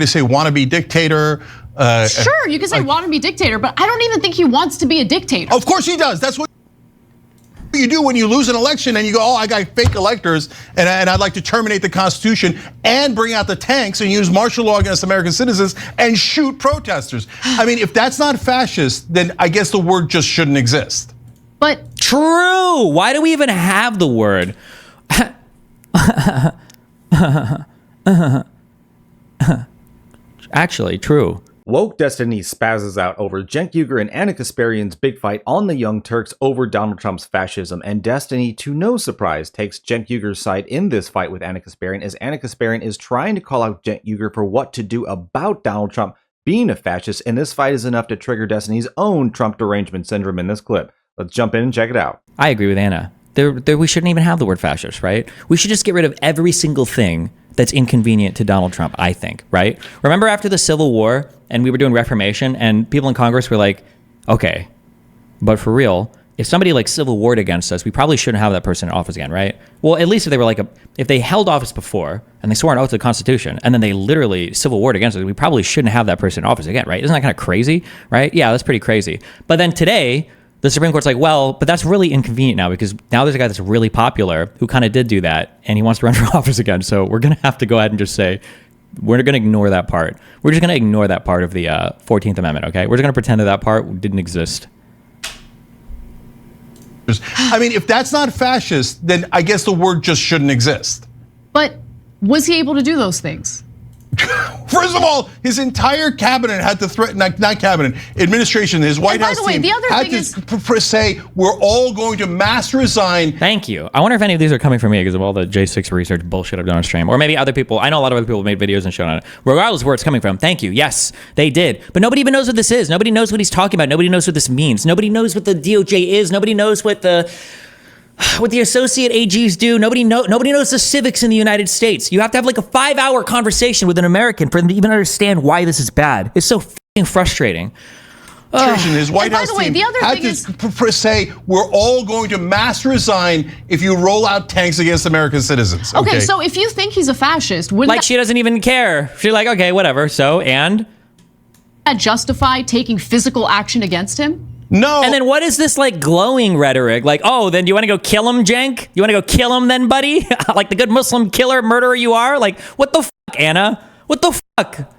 to say wannabe dictator. Sure, you can say wannabe dictator, but I don't even think he wants to be a dictator. Of course he does. That's what you do when you lose an election and you go, oh, I got fake electors and I'd like to terminate the Constitution and bring out the tanks and use martial law against American citizens and shoot protesters. I mean, if that's not fascist, then I guess the word just shouldn't exist. But true. Why do we even have the word? Actually, true. Woke Destiny spazzes out over Cenk Uygur and Ana Kasparian's big fight on the Young Turks over Donald Trump's fascism, and Destiny, to no surprise, takes Cenk Uygur's side in this fight with Ana Kasparian, as Ana Kasparian is trying to call out Cenk Uygur for what to do about Donald Trump being a fascist, and this fight is enough to trigger Destiny's own Trump derangement syndrome in this clip. Let's jump in and check it out. I agree with Anna. We shouldn't even have the word fascist, right? We should just get rid of every single thing that's inconvenient to Donald Trump, I think, right? Remember after the Civil War and we were doing Reformation and people in Congress were like, okay, but for real, if somebody like Civil Warred against us, we probably shouldn't have that person in office again, right? Well, at least if they were if they held office before and they swore an oath to the Constitution and then they literally Civil Warred against us, we probably shouldn't have that person in office again, right? Isn't that kind of crazy, right? Yeah, that's pretty crazy. But then today, the Supreme Court's like, well, but that's really inconvenient now because now there's a guy that's really popular who kind of did do that and he wants to run for office again. So we're going to have to go ahead and just say, we're going to ignore that part. We're just going to ignore that part of the 14th Amendment, okay? We're just going to pretend that part didn't exist. I mean, if that's not fascist, then I guess the word just shouldn't exist. But was he able to do those things? First of all, his entire cabinet had to threaten, not cabinet, administration, his White House team had to say, we're all going to mass resign. Thank you. I wonder if any of these are coming from me because of all the J6 research bullshit I've done on stream. Or maybe other people. I know a lot of other people have made videos and shown on it. Regardless of where it's coming from, thank you. Yes, they did. But nobody even knows what this is. Nobody knows what he's talking about. Nobody knows what this means. Nobody knows what the DOJ is. Nobody knows what the associate AGs do. Nobody knows the civics in the United States. You have to have like a 5-hour conversation with an American for them to even understand why this is bad. It's so fucking frustrating. His White House team had to say, we're all going to mass resign if you roll out tanks against American citizens. Okay, so if you think he's a fascist, wouldn't she doesn't even care. She's like, okay, whatever. So, and? That justify taking physical action against him? No. And then what is this like glowing rhetoric? Like, oh, then do you want to go kill him, Cenk? You want to go kill him then, buddy? Like the good Muslim killer murderer you are? Like, what the fuck, Anna? What the fuck?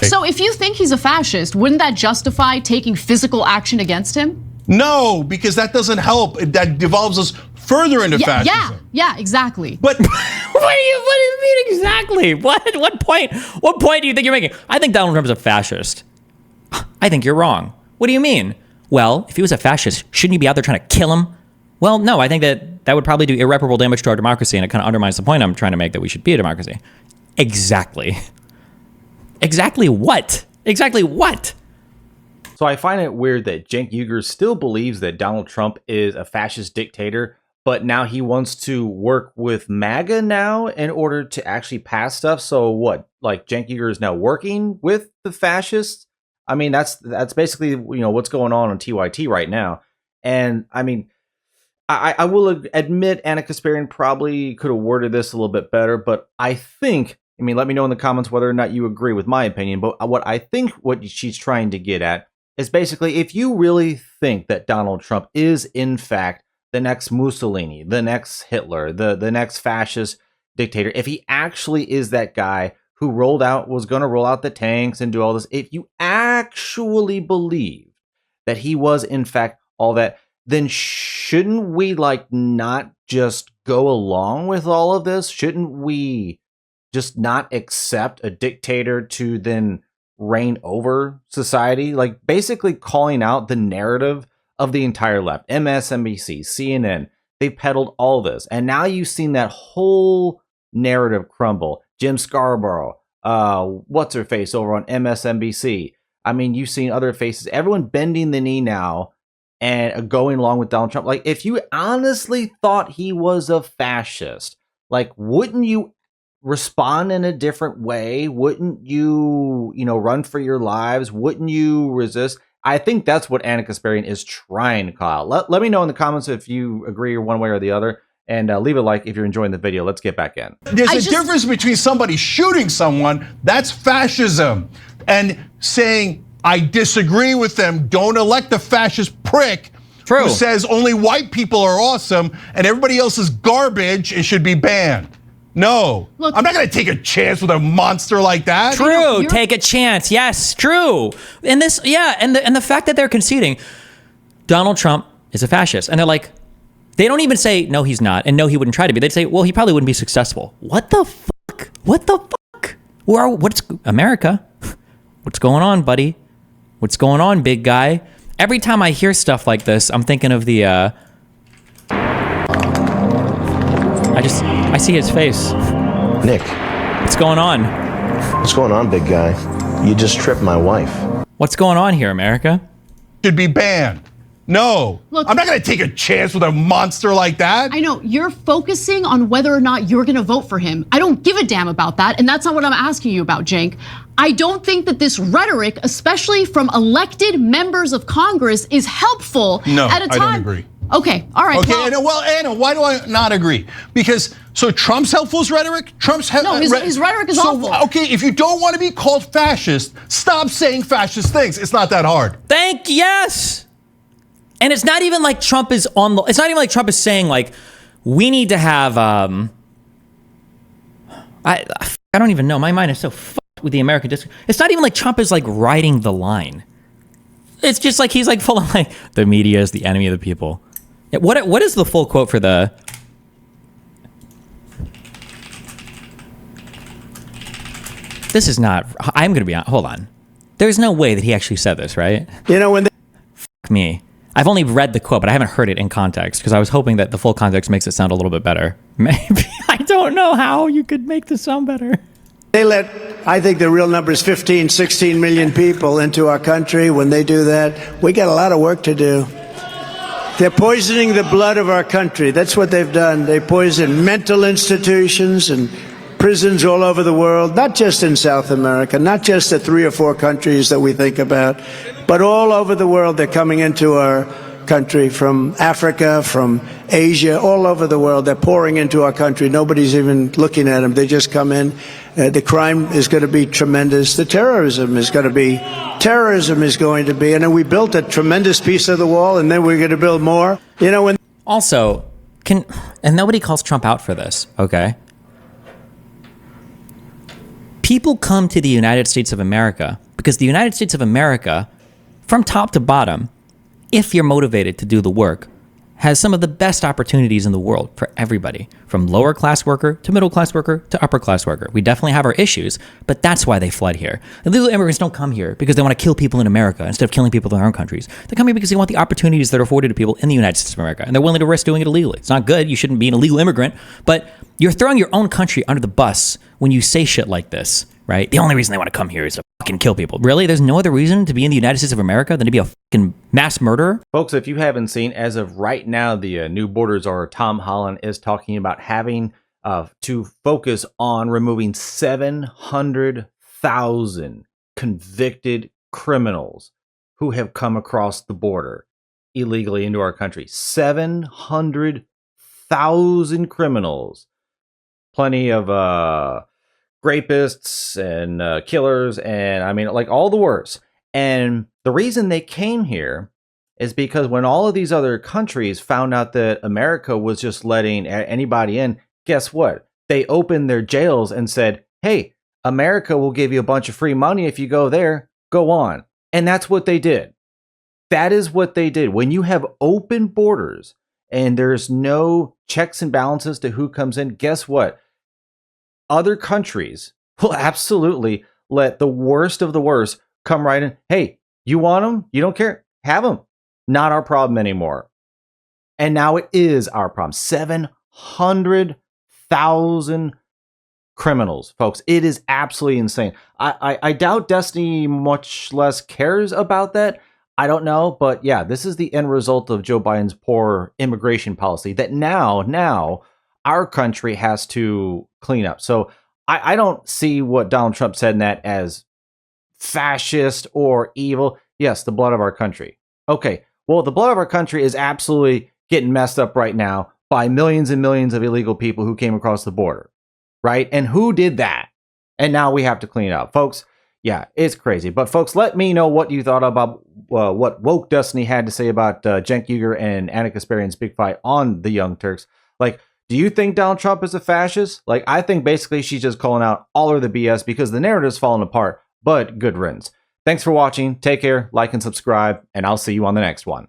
So if you think he's a fascist, wouldn't that justify taking physical action against him? No, because that doesn't help. That devolves us further into fascism. Yeah, exactly. But what do you mean exactly? What point do you think you're making? I think Donald Trump is a fascist. I think you're wrong. What do you mean? Well, if he was a fascist, shouldn't you be out there trying to kill him? Well, no, I think that would probably do irreparable damage to our democracy, and it kind of undermines the point I'm trying to make that we should be a democracy. Exactly. Exactly what? Exactly what? So I find it weird that Cenk Uygur still believes that Donald Trump is a fascist dictator, but now he wants to work with MAGA now in order to actually pass stuff. So what? Like Cenk Uygur is now working with the fascists? I mean, that's basically, what's going on TYT right now. And I mean, I will admit Ana Kasparian probably could have worded this a little bit better, but let me know in the comments whether or not you agree with my opinion. But what she's trying to get at is basically, if you really think that Donald Trump is in fact the next Mussolini, the next Hitler, the next fascist dictator, if he actually is that guy who was going to roll out the tanks and do all this, if you actually believe that he was in fact all that, then shouldn't we not just go along with all of this? Shouldn't we just not accept a dictator to then reign over society? Like basically calling out the narrative of the entire left. MSNBC, CNN, they peddled all this. And now you've seen that whole narrative crumble. Jim Scarborough, what's her face over on MSNBC. I mean, you've seen other faces, everyone bending the knee now and going along with Donald Trump. Like, if you honestly thought he was a fascist, wouldn't you respond in a different way? Wouldn't you, run for your lives? Wouldn't you resist? I think that's what Ana Kasparian is trying to call out. Let me know in the comments if you agree one way or the other. And leave a like if you're enjoying the video. Let's get back in. There's a difference between somebody shooting someone, that's fascism, and saying, I disagree with them, don't elect a fascist prick who says only white people are awesome and everybody else is garbage and should be banned. No, look, I'm not going to take a chance with a monster like that. True, take a chance. Yes, true. And this, yeah, and the fact that they're conceding, Donald Trump is a fascist, and they're like, they don't even say no, he's not, and no, he wouldn't try to be. They'd say, well, he probably wouldn't be successful. What the fuck? What the fuck? What's America? What's going on, buddy? What's going on, big guy? Every time I hear stuff like this, I'm thinking of the. I see his face. Nick. What's going on? What's going on, big guy? You just tripped my wife. What's going on here, America? Should be banned. No, look, I'm not going to take a chance with a monster like that. I know, you're focusing on whether or not you're going to vote for him. I don't give a damn about that, and that's not what I'm asking you about, Cenk. I don't think that this rhetoric, especially from elected members of Congress, is helpful at a time. I don't agree. Okay, all right. Okay, Anna, why do I not agree? Because, so Trump's helpful's rhetoric? No, his rhetoric is awful. Okay, if you don't want to be called fascist, stop saying fascist things. It's not that hard. Yes. And it's not even like Trump is it's not even like Trump is saying like, we need to have, I don't even know. My mind is so fucked with the American district. It's not even like Trump is like riding the line. It's just like, he's like full of like, the media is the enemy of the people. What is the full quote for the, this is not, I'm going to be on, hold on. There's no way that he actually said this, right? You know, when Fuck me. I've only read the quote, but I haven't heard it in context because I was hoping that the full context makes it sound a little bit better. Maybe. I don't know how you could make this sound better. They let, I think the real number is 15, 16 million people into our country. When they do that, we got a lot of work to do. They're poisoning the blood of our country. That's what they've done. They poison mental institutions and prisons all over the world, not just in South America, not just the 3 or 4 countries that we think about, but all over the world. They're coming into our country from Africa, from Asia, all over the world. They're pouring into our country. Nobody's even looking at them. They just come in. The crime is going to be tremendous. The terrorism is going to be, and then we built a tremendous piece of the wall, and then we're going to build more. You know, when also, and nobody calls Trump out for this, okay? People come to the United States of America because the United States of America, from top to bottom, if you're motivated to do the work, has some of the best opportunities in the world for everybody, from lower class worker to middle class worker to upper class worker. We definitely have our issues, but that's why they fled here. Illegal immigrants don't come here because they want to kill people in America instead of killing people in their own countries. They come here because they want the opportunities that are afforded to people in the United States of America, and they're willing to risk doing it illegally. It's not good. You shouldn't be an illegal immigrant, but you're throwing your own country under the bus when you say shit like this, right? The only reason they want to come here is to fucking kill people. Really? There's no other reason to be in the United States of America than to be a fucking mass murderer? Folks, if you haven't seen, as of right now, the new borders czar Tom Holland is talking about having to focus on removing 700,000 convicted criminals who have come across the border illegally into our country. 700,000 criminals. Plenty of rapists and killers, and I mean, like, all the worst. And the reason they came here is because when all of these other countries found out that America was just letting anybody in, guess what? They opened their jails and said, hey, America will give you a bunch of free money if you go there. Go on. And that's what they did. That is what they did. When you have open borders and there's no checks and balances to who comes in, guess what? Other countries will absolutely let the worst of the worst come right in. Hey, you want them? You don't care? Have them. Not our problem anymore. And now it is our problem. 700,000 criminals, folks. It is absolutely insane. I doubt Destiny much less cares about that. I don't know. But yeah, this is the end result of Joe Biden's poor immigration policy that now our country has to clean up. So I don't see what Donald Trump said in that as fascist or evil. Yes, the blood of our country. Okay, well, the blood of our country is absolutely getting messed up right now by millions and millions of illegal people who came across the border, right? And who did that? And now we have to clean it up. Folks, yeah, it's crazy. But folks, let me know what you thought about what Woke Destiny had to say about Cenk Uygur and Anna Kasparian's big fight on the Young Turks. Like, do you think Donald Trump is a fascist? Like, I think basically she's just calling out all of the BS because the narrative's falling apart, but good riddance. Thanks for watching. Take care, like and subscribe, and I'll see you on the next one.